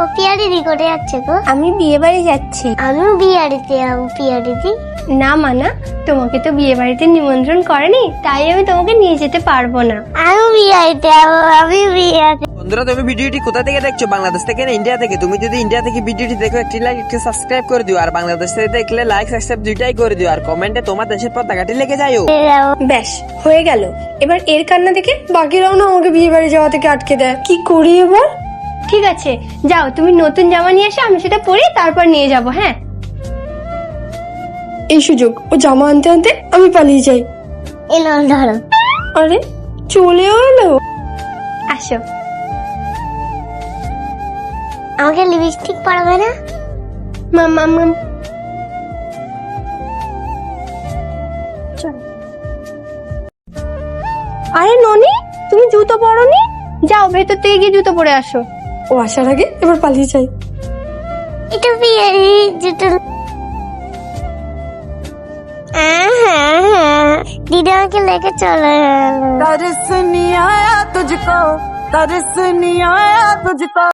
ও পিয়া দিদি কোথায় যাচ্ছে গো? আমি বিয়ে বাড়ি যাচ্ছি। আমিও বিয়ে বাড়িতে যাবো। পিয়া দিদি না মানা, তোমাকে তো বিয়ে বাড়িতে নিমন্ত্রণ করেনি, তাই আমি তোমাকে নিয়ে যেতে পারবো না। আমি বিয়ে বাড়িতে যাবো। আমি বিয়ে বাড়িতে। বন্ধুরা, তুমি ভিডিওটি কোথা থেকে দেখছো? বাংলাদেশ থেকে না ইন্ডিয়া থেকে? তুমি যদি ইন্ডিয়া থেকে ভিডিওটি দেখো, একটি লাইক একটি সাবস্ক্রাইব করে দিও। আর বাংলাদেশ থেকে দেখলে লাইক সাবস্ক্রাইব দুইটাই করে দিও। আর কমেন্টে তোমার দেশের পতাকাটি লিখে যাও। ব্যাস হয়ে গেল। এবার এর কান্না দেখে বাকিরাও না আমাকে বিয়ে বাড়ি যাওয়া থেকে আটকে দেয়। কি করি এবার? ঠিক আছে, যাও তুমি নতুন জামা নিয়ে এসে আমি সেটা পরে তারপর নিয়ে যাব। হ্যাঁ, এই সুযোগ ও জামা আনতে আনতে আমি পালিয়ে যাই। এলো ধরো। আরে চলেও এলো। আসো। আমাকে লিপস্টিক পরাবে না? মাম আরে ননি, তুমি জুতো পরোনি? যাও ভেতর থেকে গিয়ে জুতো পরে আসো। ও আসার আগে এবার পালিয়ে যাই। এটা বিয়ে জুতো। দিদি আমাকে লেগে চলে গেল। तरस नहीं आया तुझको, तरस नहीं आया तुझको।